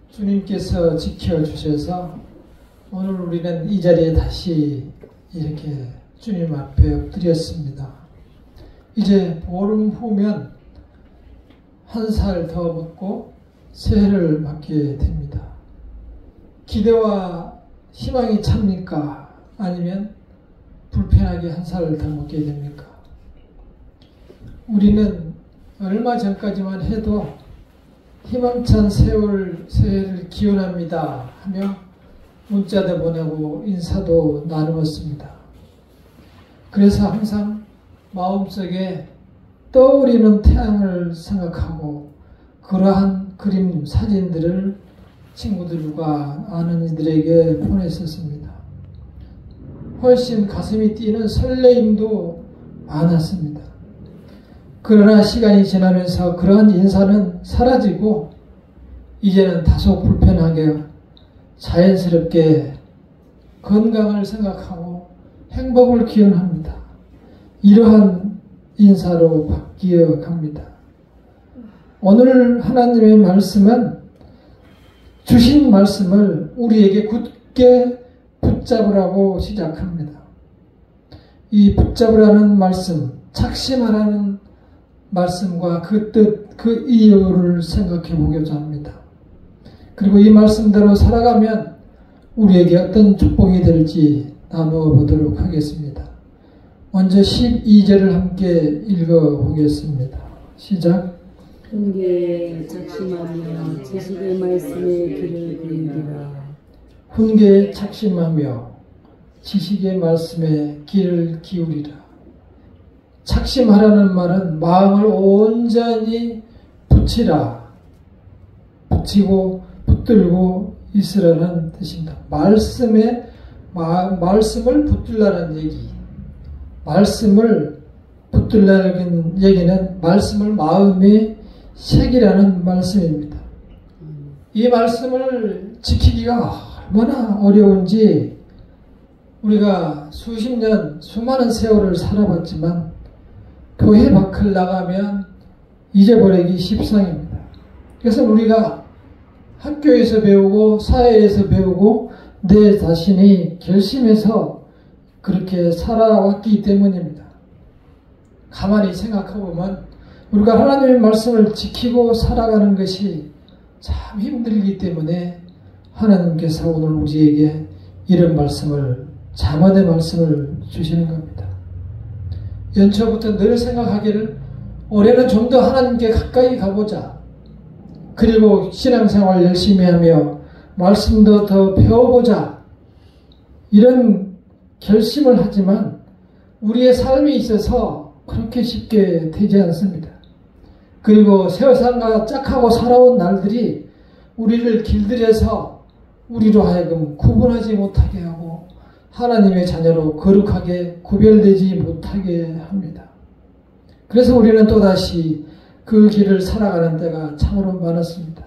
주님께서 지켜주셔서 오늘 우리는 이 자리에 다시 이렇게 주님 앞에 엎드렸습니다. 이제 보름 후면 한 살 더 먹고 새해를 맞게 됩니다. 기대와 희망이 찹니까? 아니면 불편하게 한 살 더 먹게 됩니까? 우리는 얼마 전까지만 해도 희망찬 새해를 기원합니다 하며 문자도 보내고 인사도 나누었습니다. 그래서 항상 마음속에 떠오르는 태양을 생각하고 그러한 그림 사진들을 친구들과 아는 이들에게 보냈었습니다. 훨씬 가슴이 뛰는 설레임도 많았습니다. 그러나 시간이 지나면서 그러한 인사는 사라지고 이제는 다소 불편하게 자연스럽게 건강을 생각하고 행복을 기원합니다. 이러한 인사로 바뀌어 갑니다. 오늘 하나님의 말씀은 주신 말씀을 우리에게 굳게 붙잡으라고 시작합니다. 이 붙잡으라는 말씀, 착심하라는 말씀과 그 뜻, 그 이유를 생각해 보고자 합니다. 그리고 이 말씀대로 살아가면 우리에게 어떤 축복이 될지 나누어 보도록 하겠습니다. 먼저 12절을 함께 읽어 보겠습니다. 시작. 훈계에 작심하며 지식의 말씀에 귀를 기울이라. 훈계에 작심하며 지식의 말씀에 귀를 기울이라. 착심하라는 말은 마음을 온전히 붙이라, 붙이고 붙들고 있으라는 뜻입니다. 말씀을 붙들라는 얘기. 말씀을 붙들라는 얘기는 말씀을 마음에 새기라는 말씀입니다. 이 말씀을 지키기가 얼마나 어려운지 우리가 수십 년, 수많은 세월을 살아봤지만 교회 밖을 나가면 잊어버리기 십상입니다. 그래서 우리가 학교에서 배우고 사회에서 배우고 내 자신이 결심해서 그렇게 살아왔기 때문입니다. 가만히 생각해보면 우리가 하나님의 말씀을 지키고 살아가는 것이 참 힘들기 때문에 하나님께서 오늘 우리에게 이런 말씀을, 잠언의 말씀을 주시는 겁니다. 연초부터 늘 생각하기를 올해는 좀 더 하나님께 가까이 가보자. 그리고 신앙생활 열심히 하며 말씀도 더 배워보자. 이런 결심을 하지만 우리의 삶에 있어서 그렇게 쉽게 되지 않습니다. 그리고 세상과 짝하고 살아온 날들이 우리를 길들여서 우리로 하여금 구분하지 못하게 하고 하나님의 자녀로 거룩하게 구별되지 못하게 합니다. 그래서 우리는 또다시 그 길을 살아가는 때가 참으로 많았습니다.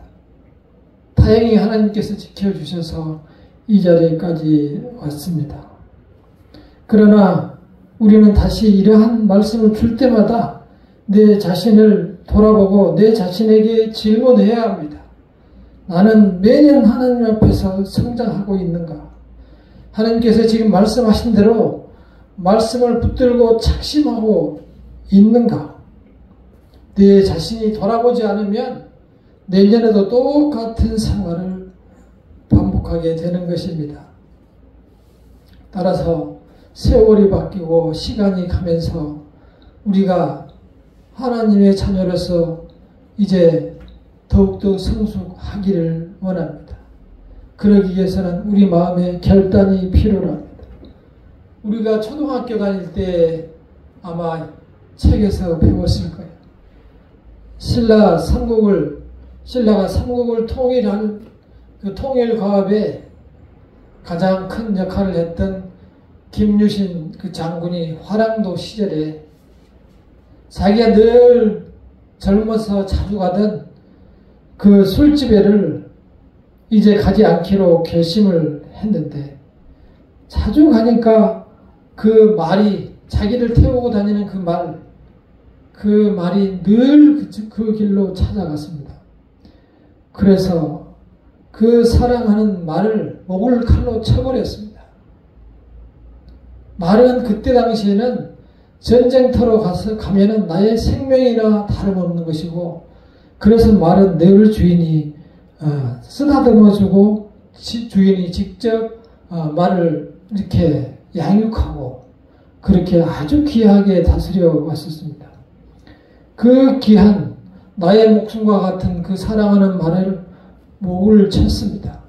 다행히 하나님께서 지켜주셔서 이 자리까지 왔습니다. 그러나 우리는 다시 이러한 말씀을 줄 때마다 내 자신을 돌아보고 내 자신에게 질문해야 합니다. 나는 매년 하나님 앞에서 성장하고 있는가? 하나님께서 지금 말씀하신 대로 말씀을 붙들고 착심하고 있는가? 내 자신이 돌아보지 않으면 내년에도 똑같은 생활을 반복하게 되는 것입니다. 따라서 세월이 바뀌고 시간이 가면서 우리가 하나님의 자녀로서 이제 더욱더 성숙하기를 원합니다. 그러기 위해서는 우리 마음에 결단이 필요합니다. 우리가 초등학교 다닐 때 아마 책에서 배웠을 거예요. 신라가 삼국을 통일한 그 통일과업에 가장 큰 역할을 했던 김유신 그 장군이 화랑도 시절에 자기가 늘 젊어서 자주 가던 그 술집에를 이제 가지 않기로 결심을 했는데 자주 가니까 그 말이 자기를 태우고 다니는 그 말이 늘 그 길로 찾아갔습니다. 그래서 그 사랑하는 말을 목을 칼로 쳐버렸습니다. 말은 그때 당시에는 전쟁터로 가면은 나의 생명이나 다름없는 것이고, 그래서 말은 늘 주인이 쓰다듬어주고 주인이 직접 말을 이렇게 양육하고 그렇게 아주 귀하게 다스려 왔었습니다. 그 귀한 나의 목숨과 같은 그 사랑하는 말을 목을 쳤습니다.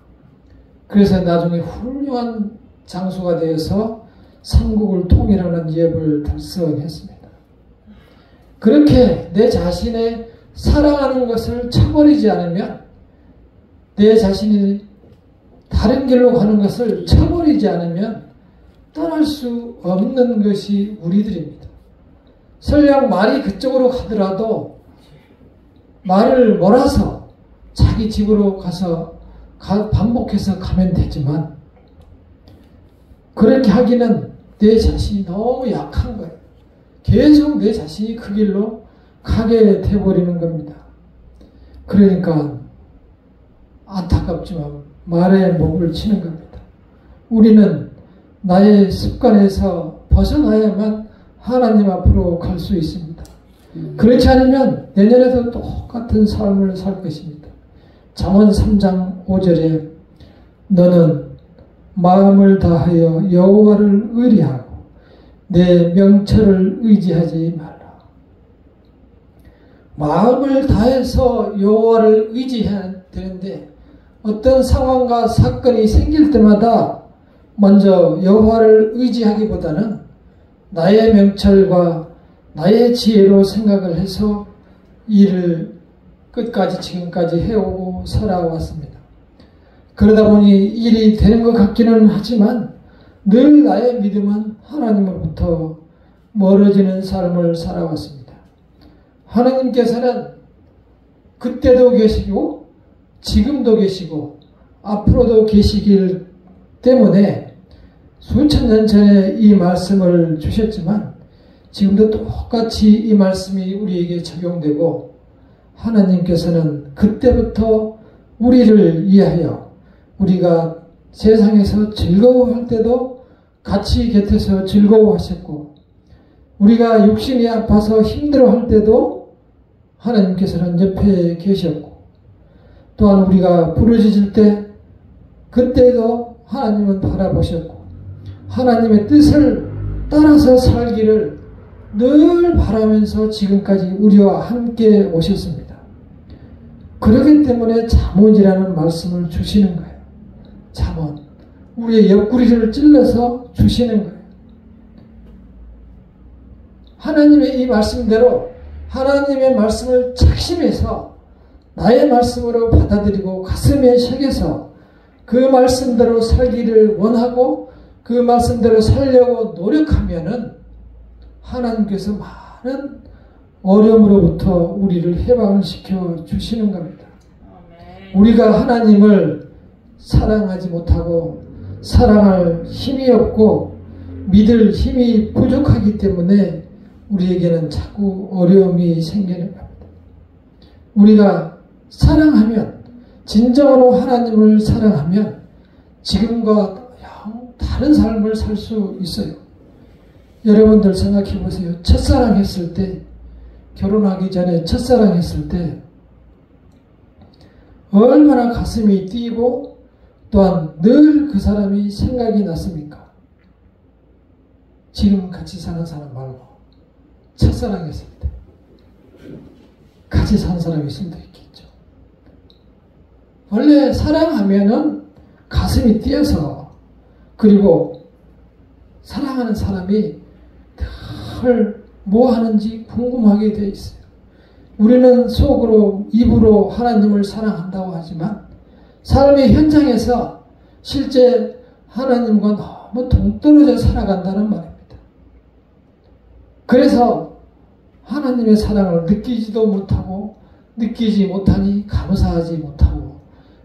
그래서 나중에 훌륭한 장수가 되어서 삼국을 통일하는 위협을 달성했습니다. 그렇게 내 자신의 사랑하는 것을 쳐버리지 않으면, 내 자신이 다른 길로 가는 것을 쳐버리지 않으면 떠날 수 없는 것이 우리들입니다. 설령 말이 그쪽으로 가더라도 말을 몰아서 자기 집으로 가서 반복해서 가면 되지만, 그렇게 하기는 내 자신이 너무 약한 거예요. 계속 내 자신이 그 길로 가게 돼버리는 겁니다. 그러니까 안타깝지만 말에 목을 치는 겁니다. 우리는 나의 습관에서 벗어나야만 하나님 앞으로 갈 수 있습니다. 그렇지 않으면 내년에도 똑같은 삶을 살 것입니다. 잠언 3장 5절에 너는 마음을 다하여 여호와를 의리하고 내 명철을 의지하지 말라. 마음을 다해서 여호와를 의지해야 되는데, 어떤 상황과 사건이 생길 때마다 먼저 여호와를 의지하기보다는 나의 명철과 나의 지혜로 생각을 해서 일을 끝까지 지금까지 해오고 살아왔습니다. 그러다 보니 일이 되는 것 같기는 하지만 늘 나의 믿음은 하나님으로부터 멀어지는 삶을 살아왔습니다. 하나님께서는 그때도 계시고 지금도 계시고 앞으로도 계시길 때문에 수천 년 전에 이 말씀을 주셨지만 지금도 똑같이 이 말씀이 우리에게 적용되고, 하나님께서는 그때부터 우리를 위하여 우리가 세상에서 즐거워할 때도 같이 곁에서 즐거워하셨고, 우리가 육신이 아파서 힘들어할 때도 하나님께서는 옆에 계셨고, 또한 우리가 부르짖을 때 그때도 하나님은 바라보셨고, 하나님의 뜻을 따라서 살기를 늘 바라면서 지금까지 우리와 함께 오셨습니다. 그렇기 때문에 잠언이라는 말씀을 주시는 거예요. 잠언, 우리의 옆구리를 찔러서 주시는 거예요. 하나님의 이 말씀대로 하나님의 말씀을 착심해서 나의 말씀으로 받아들이고 가슴에 새겨서 그 말씀대로 살기를 원하고 그 말씀대로 살려고 노력하면은 하나님께서 많은 어려움으로부터 우리를 해방을 시켜 주시는 겁니다. 우리가 하나님을 사랑하지 못하고 사랑할 힘이 없고 믿을 힘이 부족하기 때문에 우리에게는 자꾸 어려움이 생기는 겁니다. 우리가 사랑하면, 진정으로 하나님을 사랑하면 지금과 다른 삶을 살 수 있어요. 여러분들 생각해 보세요. 첫사랑 했을 때, 결혼하기 전에 첫사랑 했을 때 얼마나 가슴이 뛰고 또한 늘 그 사람이 생각이 났습니까? 지금 같이 사는 사람 말고 첫사랑 했을 때 같이 사는 사람이 있을 수 있겠죠. 원래 사랑하면은 가슴이 뛰어서, 그리고 사랑하는 사람이 늘 뭐 하는지 궁금하게 되어 있어요. 우리는 속으로, 입으로 하나님을 사랑한다고 하지만 삶의 현장에서 실제 하나님과 너무 동떨어져 살아간다는 말입니다. 그래서 하나님의 사랑을 느끼지도 못하고, 느끼지 못하니 감사하지 못하고,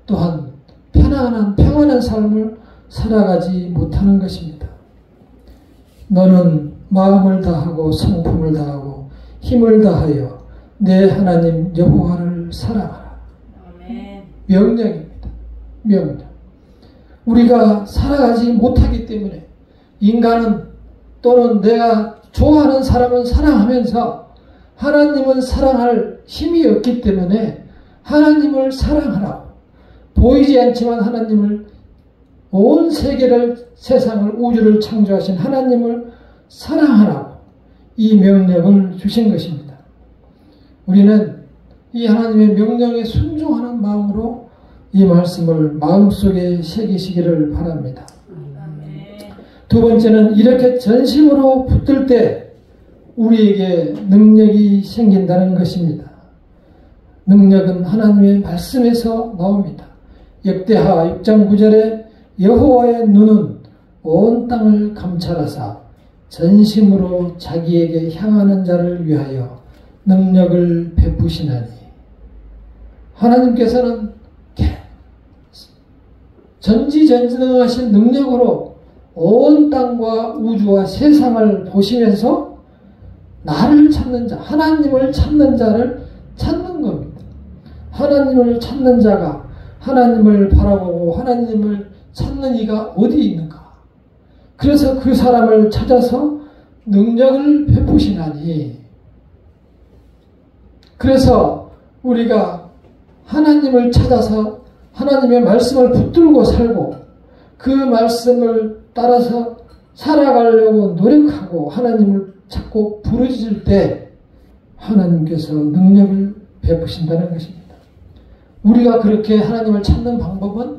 또한 평안한 삶을 살아가지 못하는 것입니다. 너는 마음을 다하고 성품을 다하고 힘을 다하여 내 하나님 여호와를 사랑하라. 아멘. 명령입니다. 명령. 우리가 살아가지 못하기 때문에 인간은 또는 내가 좋아하는 사람은 사랑하면서 하나님은 사랑할 힘이 없기 때문에 하나님을 사랑하라고, 보이지 않지만 하나님을, 온 세계를, 세상을, 우주를 창조하신 하나님을 사랑하라고 이 명령을 주신 것입니다. 우리는 이 하나님의 명령에 순종하는 마음으로 이 말씀을 마음속에 새기시기를 바랍니다. 두 번째는 이렇게 전심으로 붙들 때 우리에게 능력이 생긴다는 것입니다. 능력은 하나님의 말씀에서 나옵니다. 역대하 6장 9절에 여호와의 눈은 온 땅을 감찰하사 전심으로 자기에게 향하는 자를 위하여 능력을 베푸시나니, 하나님께서는 전지전능하신 능력으로 온 땅과 우주와 세상을 보시면서 나를 찾는 자, 하나님을 찾는 자를 찾는 겁니다. 하나님을 찾는 자가 하나님을 바라보고 하나님을 찾는 이가 어디 있는가? 그래서 그 사람을 찾아서 능력을 베푸시나니, 그래서 우리가 하나님을 찾아서 하나님의 말씀을 붙들고 살고 그 말씀을 따라서 살아가려고 노력하고 하나님을 찾고 부르짖을 때 하나님께서 능력을 베푸신다는 것입니다. 우리가 그렇게 하나님을 찾는 방법은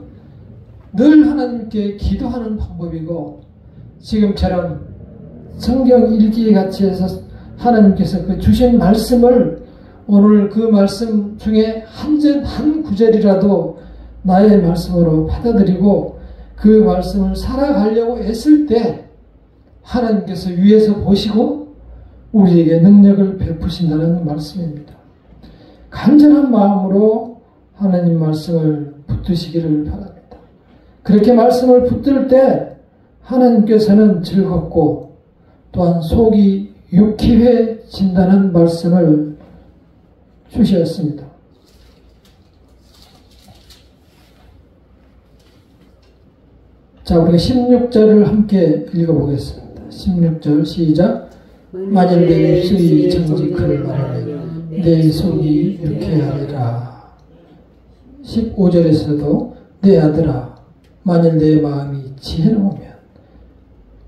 늘 하나님께 기도하는 방법이고, 지금처럼 성경 읽기 같이 해서 하나님께서 그 주신 말씀을 오늘 그 말씀 중에 한 구절이라도 나의 말씀으로 받아들이고 그 말씀을 살아가려고 애쓸 때 하나님께서 위에서 보시고 우리에게 능력을 베푸신다는 말씀입니다. 간절한 마음으로 하나님 말씀을 붙드시기를 바랍니다. 그렇게 말씀을 붙들 때 하나님께서는 즐겁고 또한 속이 유쾌해진다는 말씀을 주셨습니다. 자, 우리가 16절을 함께 읽어보겠습니다. 16절 시작. 만일 내 입술이 정직을 말하면 내 속이 유쾌하리라. 15절에서도 내 아들아, 만일 내 마음이 지혜로우면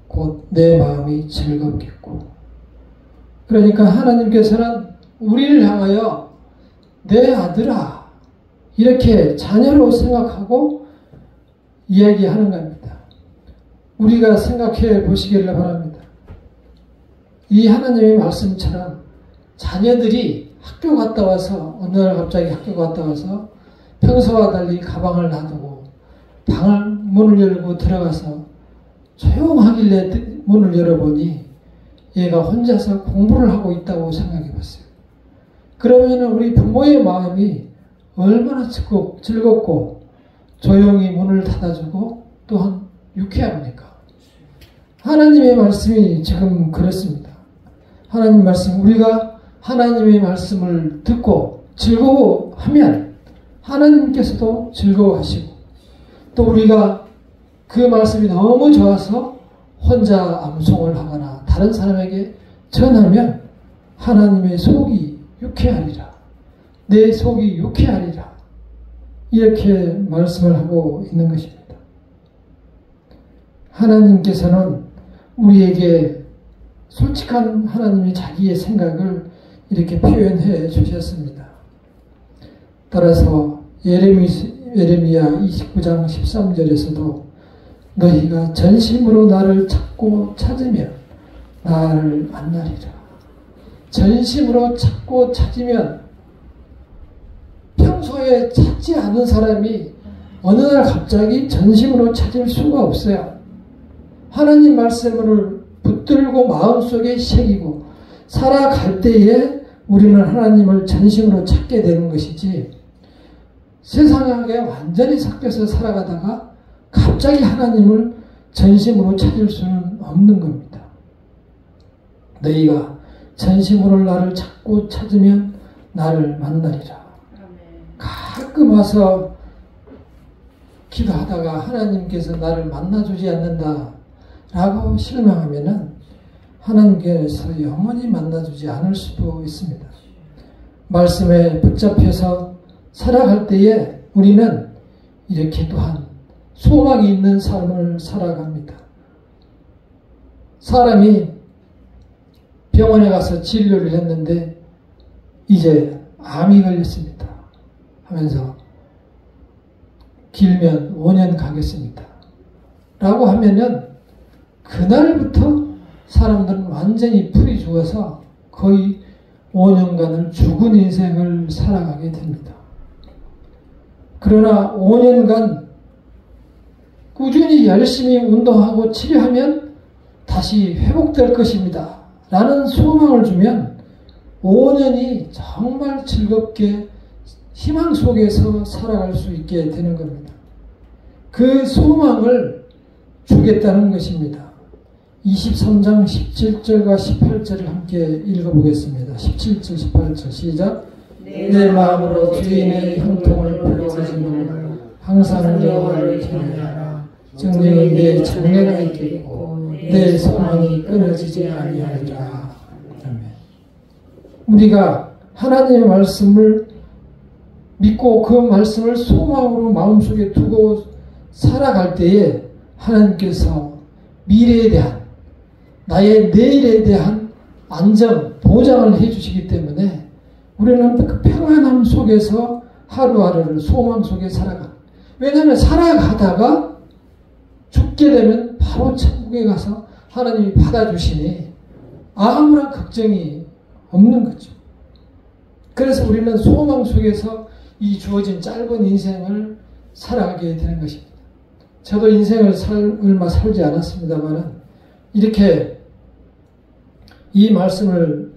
곧 내 마음이 즐겁겠고. 그러니까 하나님께서는 우리를 향하여 내 아들아 이렇게 자녀로 생각하고 이야기하는 겁니다. 우리가 생각해 보시기를 바랍니다. 이 하나님의 말씀처럼 자녀들이 학교 갔다 와서 어느 날 갑자기 학교 갔다 와서 평소와 달리 가방을 놔두고 방을 문을 열고 들어가서 조용하길래 문을 열어보니 얘가 혼자서 공부를 하고 있다고 생각해 봤어요. 그러면 우리 부모의 마음이 얼마나 즐겁고 조용히 문을 닫아주고 또한 유쾌합니까? 하나님의 말씀이 지금 그렇습니다. 하나님 말씀, 우리가 하나님의 말씀을 듣고 즐거워하면 하나님께서도 즐거워하시고, 또 우리가 그 말씀이 너무 좋아서 혼자 암송을 하거나 다른 사람에게 전하면 하나님의 속이 유쾌하리라. 내 속이 유쾌하리라. 이렇게 말씀을 하고 있는 것입니다. 하나님께서는 우리에게 솔직한 하나님의 자기의 생각을 이렇게 표현해 주셨습니다. 따라서 예레미야 29장 13절에서도 너희가 전심으로 나를 찾고 찾으면 나를 만나리라. 전심으로 찾고 찾으면, 평소에 찾지 않은 사람이 어느 날 갑자기 전심으로 찾을 수가 없어요. 하나님 말씀을 붙들고 마음속에 새기고 살아갈 때에 우리는 하나님을 전심으로 찾게 되는 것이지, 세상에 완전히 섞여서 살아가다가 갑자기 하나님을 전심으로 찾을 수는 없는 겁니다. 너희가 전심으로 나를 찾고 찾으면 나를 만나리라. 가끔 와서 기도하다가 하나님께서 나를 만나주지 않는다 라고 실망하면은 하나님께서 영원히 만나주지 않을 수도 있습니다. 말씀에 붙잡혀서 살아갈 때에 우리는 이렇게 또한 소망이 있는 삶을 살아갑니다. 사람이 병원에 가서 진료를 했는데 이제 암이 걸렸습니다 하면서 길면 5년 가겠습니다 라고 하면은 그날부터 사람들은 완전히 풀이 죽어서 거의 5년간을 죽은 인생을 살아가게 됩니다. 그러나 5년간 꾸준히 열심히 운동하고 치료하면 다시 회복될 것입니다 라는 소망을 주면 5년이 정말 즐겁게 희망 속에서 살아갈 수 있게 되는 겁니다. 그 소망을 주겠다는 것입니다. 23장 17절과 18절을 함께 읽어보겠습니다. 17절 18절 시작. 내 마음으로 주인의 형통을 불러가지고 항상 여호와를 경외하라. 정령이 내 장래가 있겠고 내 소망이 끊어지지 아니하리라. 우리가 하나님의 말씀을 믿고 그 말씀을 소망으로 마음속에 두고 살아갈 때에 하나님께서 미래에 대한 나의 내일에 대한 안정, 보장을 해주시기 때문에 우리는 그 평안함 속에서 하루하루를 소망 속에 살아가. 왜냐하면 살아가다가 죽게 되면 바로 천국에 가서 하나님이 받아주시니 아무런 걱정이 없는 거죠. 그래서 우리는 소망 속에서 이 주어진 짧은 인생을 살아가게 되는 것입니다. 저도 인생을 얼마 살지 않았습니다만 이렇게 이 말씀을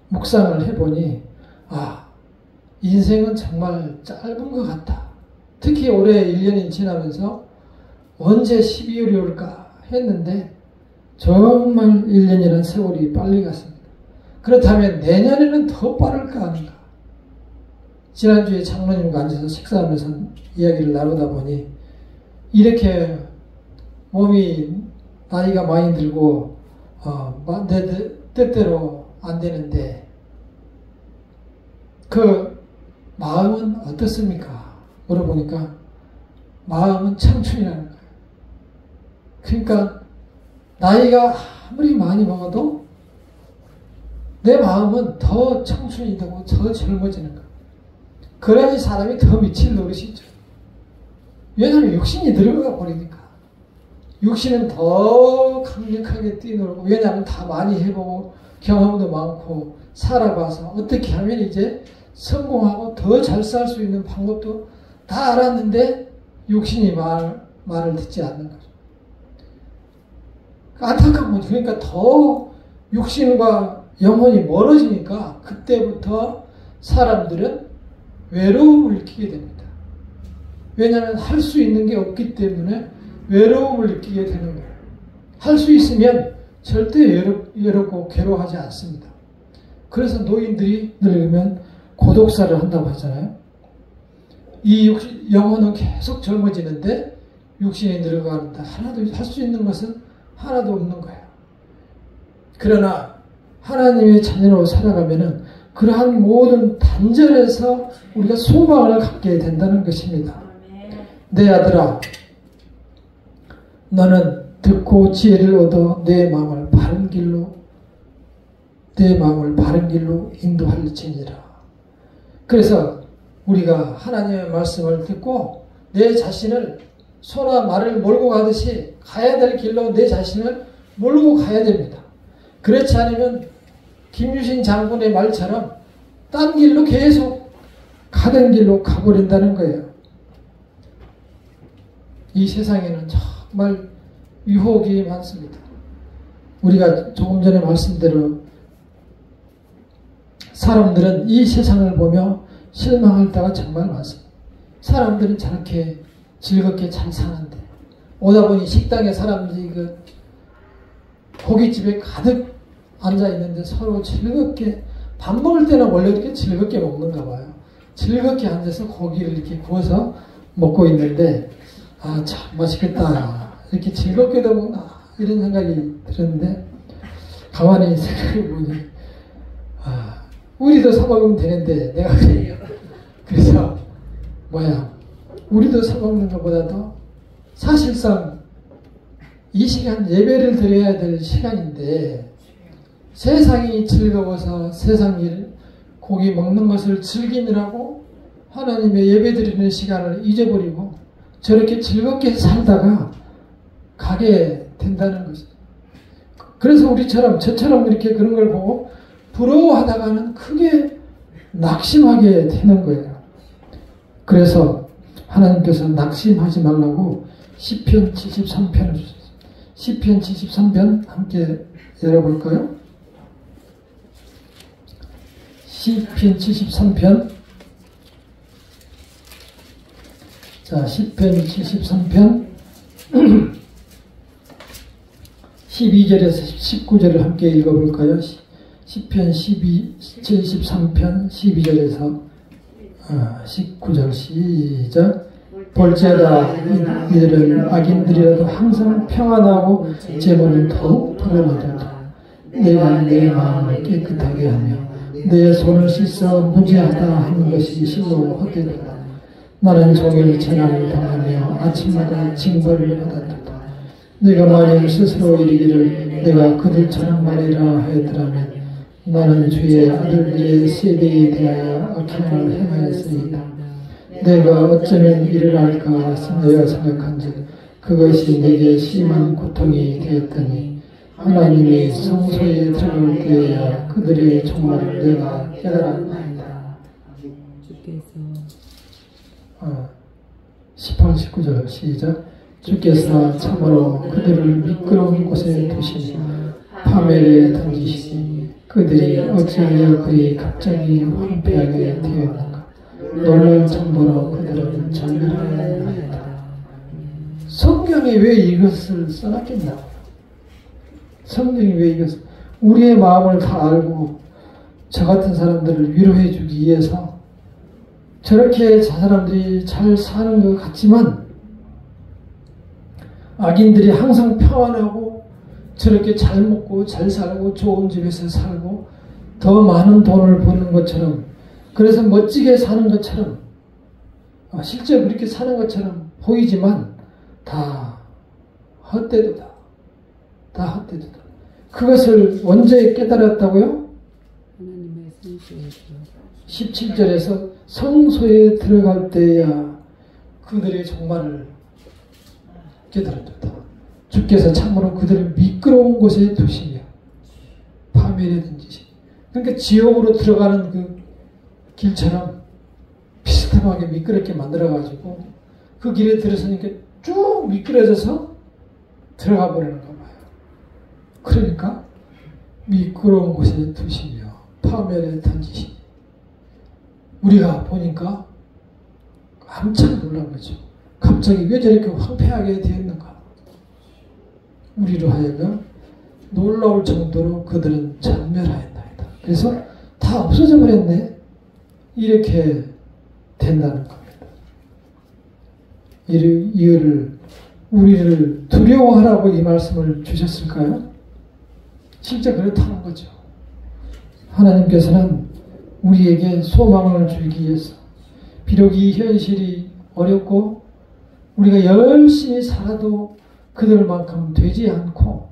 묵상을 해보니 인생은 정말 짧은 것 같다. 특히 올해 1년이 지나면서 언제 12월이 올까 했는데 정말 1년이라는 세월이 빨리 갔습니다. 그렇다면 내년에는 더 빠를까 하는가. 지난주에 장로님과 앉아서 식사하면서 이야기를 나누다 보니 이렇게 몸이 나이가 많이 들고 내 뜻대로 안 되는데 그 마음은 어떻습니까? 물어보니까 마음은 청춘이라는 거예요. 그러니까 나이가 아무리 많이 먹어도 내 마음은 더 청춘이 되고 더 젊어지는 거예요. 그래야지 사람이 더 미칠 노릇이죠. 왜냐하면 육신이 들어가 버리니까. 육신은 더 강력하게 뛰놀고, 왜냐하면 다 많이 해보고 경험도 많고 살아봐서 어떻게 하면 이제 성공하고 더 잘 살 수 있는 방법도 다 알았는데 육신이 말을 듣지 않는 거죠. 안타까운 거죠. 그러니까 더 육신과 영혼이 멀어지니까 그때부터 사람들은 외로움을 느끼게 됩니다. 왜냐하면 할 수 있는 게 없기 때문에 외로움을 느끼게 되는 거예요. 할 수 있으면 절대 외롭고 괴로워하지 않습니다. 그래서 노인들이 늙으면 고독사를 한다고 하잖아요. 이 영혼은 계속 젊어지는데 육신이 늙어가는데 하나도 할 수 있는 것은 하나도 없는 거예요. 그러나 하나님의 자녀로 살아가면은 그러한 모든 단절에서 우리가 소망을 갖게 된다는 것입니다. 내 아들아, 너는 듣고 지혜를 얻어 내 마음을 바른 길로 인도할지니라. 그래서 우리가 하나님의 말씀을 듣고 내 자신을 소나 말을 몰고 가듯이 가야 될 길로 내 자신을 몰고 가야 됩니다. 그렇지 않으면 김유신 장군의 말처럼 딴 길로 계속 가던 길로 가버린다는 거예요. 이 세상에는 정말 유혹이 많습니다. 우리가 조금 전에 말씀대로 사람들은 이 세상을 보며 실망할 때가 정말 많습니다. 사람들은 저렇게 즐겁게 잘 사는데 오다 보니 식당에 사람들이 그 고깃집에 가득 앉아 있는데 서로 즐겁게 밥 먹을 때는 원래 이렇게 즐겁게 먹는가 봐요. 즐겁게 앉아서 고기를 이렇게 구워서 먹고 있는데 아, 참 맛있겠다. 이렇게 즐겁게도 먹나? 이런 생각이 들었는데, 가만히 생각해보니, 아, 우리도 사먹으면 되는데, 내가 그래요. 그래서, 우리도 사먹는 것보다도 사실상 이 시간 예배를 드려야 될 시간인데, 세상이 즐거워서 세상 일, 고기 먹는 것을 즐기느라고 하나님의 예배 드리는 시간을 잊어버리고 저렇게 즐겁게 살다가 가게 된다는 거죠. 그래서 저처럼 이렇게 그런 걸 보고 부러워하다가는 크게 낙심하게 되는 거예요. 그래서 하나님께서 낙심하지 말라고 시편 73편을 주셨어요. 시편 73편 함께 열어볼까요? 시편 73편. 자, 시편 73편 12절에서 19절을 함께 읽어볼까요? 시편 73편 12절에서 19절 시작. 볼지어다 이들은 악인들이라도 항상 평안하고 재물을 더욱 불어넣으리라. 내가 내 마음을 깨끗하게 하며 내 손을 씻어 무죄하다 하는 것이 실로 헛되도다. 나는 종일 재난을 당하며 아침마다 징벌을 받았도다. 내가 만일 스스로 이르기를 내가 그들처럼 말이라 하였더라면 나는 주의 아들들의 세대에 대하여 악행을 행하였으리이다. 내가 어쩌면 이를 알까 내가 생각한즉 그것이 내게 심한 고통이 되었더니 하나님의 성소에 들어갈 때에야 그들의 종말을 내가 깨달았나이다. 18, 19절 시작. 주께서 참으로 그들을 미끄러운 곳에 두시니 파멸에 던지시니 그들이 어찌하여 그리 갑자기 황폐하게 되었는가. 놀랄 정도로 그들은 절멸하였나이다. 성경이 왜 이것을 써놨겠냐고요. 성경이 왜 이것을, 우리의 마음을 다 알고 저 같은 사람들을 위로해 주기 위해서 저렇게 저 사람들이 잘 사는 것 같지만 악인들이 항상 평안하고 저렇게 잘 먹고 잘 살고 좋은 집에서 살고 더 많은 돈을 버는 것처럼, 그래서 멋지게 사는 것처럼, 실제 그렇게 사는 것처럼 보이지만 다 헛되도다. 다 헛되도다. 그것을 언제 깨달았다고요? 17절에서 성소에 들어갈 때야 그들의 종말을 깨달았다. 주께서 참으로 그들을 미끄러운 곳에 두시며 파멸에 던지시니, 그러니까 지옥으로 들어가는 그 길처럼 비슷하게 미끄럽게 만들어가지고 그 길에 들어서니까 쭉 미끄러져서 들어가 버리는 거 봐요. 그러니까 미끄러운 곳에 두시며 파멸에 던지시니, 우리가 보니까 한참 놀란 거죠. 갑자기 왜 저렇게 황폐하게 되었는가. 우리로 하여금 놀라울 정도로 그들은 전멸하였나이다. 그래서 다 없어져 버렸네. 이렇게 된다는 겁니다. 이를 우리를 두려워하라고 이 말씀을 주셨을까요? 실제 그렇다는 거죠. 하나님께서는 우리에게 소망을 주기 위해서, 비록 이 현실이 어렵고 우리가 열심히 살아도 그들만큼 되지 않고,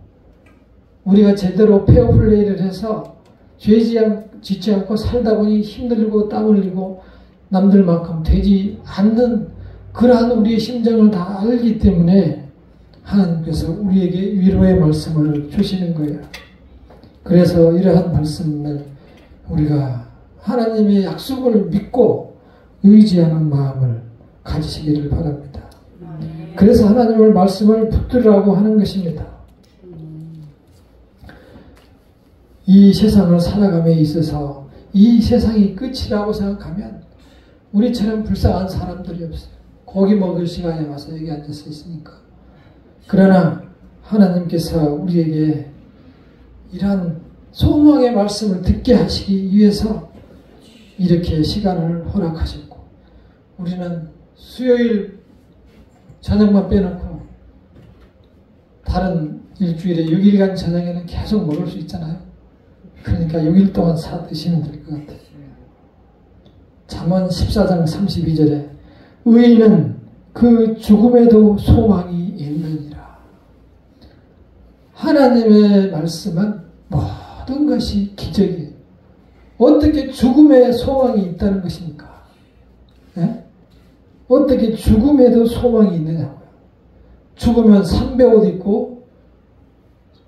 우리가 제대로 페어플레이를 해서 짓지 않고 살다 보니 힘들고 땀 흘리고 남들만큼 되지 않는 그러한 우리의 심정을 다 알기 때문에 하나님께서 우리에게 위로의 말씀을 주시는 거예요. 그래서 이러한 말씀을 우리가 하나님의 약속을 믿고 의지하는 마음을 가지시기를 바랍니다. 그래서 하나님의 말씀을 붙들으라고 하는 것입니다. 이 세상을 살아감에 있어서 이 세상이 끝이라고 생각하면 우리처럼 불쌍한 사람들이 없어요. 고기 먹을 시간에 와서 여기 앉아서 있으니까. 그러나 하나님께서 우리에게 이러한 소망의 말씀을 듣게 하시기 위해서 이렇게 시간을 허락하셨고, 우리는 수요일 저녁만 빼놓고 다른 일주일에 6일간 저녁에는 계속 먹을 수 있잖아요. 그러니까 6일 동안 사 드시면 될 것 같아요. 잠언 14장 32절에 의인은 그 죽음에도 소망이 있느니라. 하나님의 말씀은 모든 것이 기적이에요. 어떻게 죽음에 소망이 있다는 것입니까? 네? 어떻게 죽음에도 소망이 있느냐고요. 죽으면 삼배 옷 입고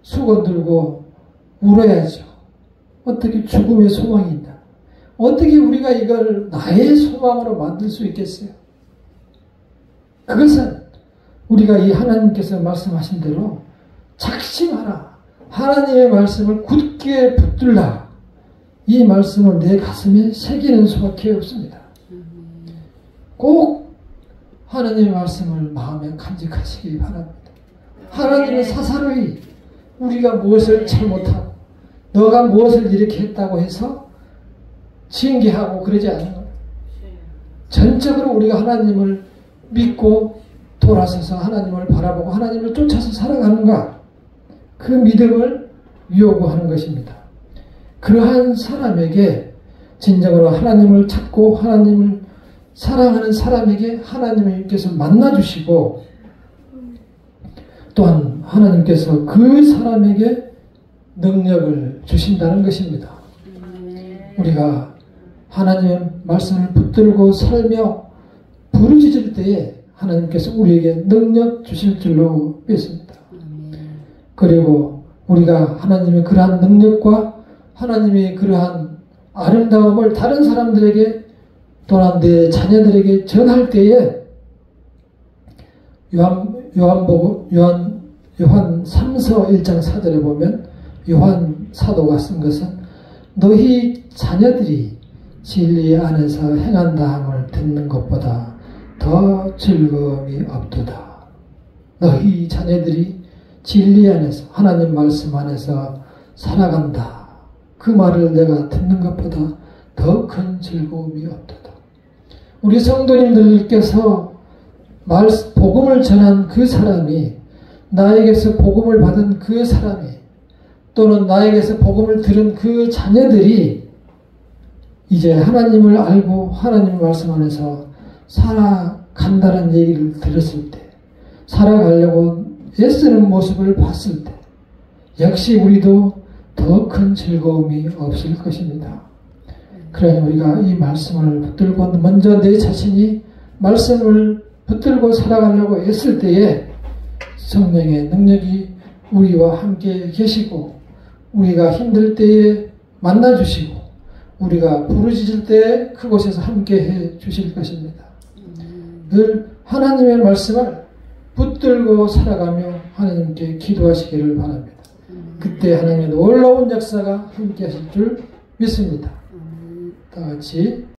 수건 들고 울어야죠. 어떻게 죽음에 소망이 있다. 어떻게 우리가 이걸 나의 소망으로 만들 수 있겠어요? 그것은 우리가 이 하나님께서 말씀하신 대로 작심하라. 하나님의 말씀을 굳게 붙들라. 이 말씀을 내 가슴에 새기는 수밖에 없습니다. 꼭 하나님의 말씀을 마음에 간직하시기 바랍니다. 하나님은 사사로이 우리가 무엇을 잘못하고 너가 무엇을 이렇게 했다고 해서 징계하고 그러지 않는 거예요. 전적으로 우리가 하나님을 믿고 돌아서서 하나님을 바라보고 하나님을 쫓아서 살아가는가, 그 믿음을 요구하는 것입니다. 그러한 사람에게 진정으로 하나님을 찾고 하나님을 사랑하는 사람에게 하나님께서 만나주시고 또한 하나님께서 그 사람에게 능력을 주신다는 것입니다. 우리가 하나님의 말씀을 붙들고 살며 부르짖을 때에 하나님께서 우리에게 능력 주실 줄로 믿습니다. 그리고 우리가 하나님의 그러한 능력과 하나님의 그러한 아름다움을 다른 사람들에게 또한 내 자녀들에게 전할 때에 요한 3서 1장 4절에 보면 요한 사도가 쓴 것은 너희 자녀들이 진리 안에서 행한다함을 듣는 것보다 더 즐거움이 없도다. 너희 자녀들이 진리 안에서 하나님 말씀 안에서 살아간다. 그 말을 내가 듣는 것보다 더 큰 즐거움이 없도다. 우리 성도님들께서 복음을 전한 그 사람이, 나에게서 복음을 받은 그 사람이, 또는 나에게서 복음을 들은 그 자녀들이 이제 하나님을 알고 하나님 말씀 안에서 살아간다는 얘기를 들었을 때, 살아가려고 애쓰는 모습을 봤을 때 역시 우리도 더 큰 즐거움이 없을 것입니다. 그러니 우리가 이 말씀을 붙들고 먼저 내 자신이 말씀을 붙들고 살아가려고 애쓸 때에 성령의 능력이 우리와 함께 계시고, 우리가 힘들 때에 만나주시고, 우리가 부르짖을 때 그곳에서 함께 해 주실 것입니다. 늘 하나님의 말씀을 붙들고 살아가며 하나님께 기도하시기를 바랍니다. 그때 하나님의 놀라운 역사가 함께 하실 줄 믿습니다. 다 같이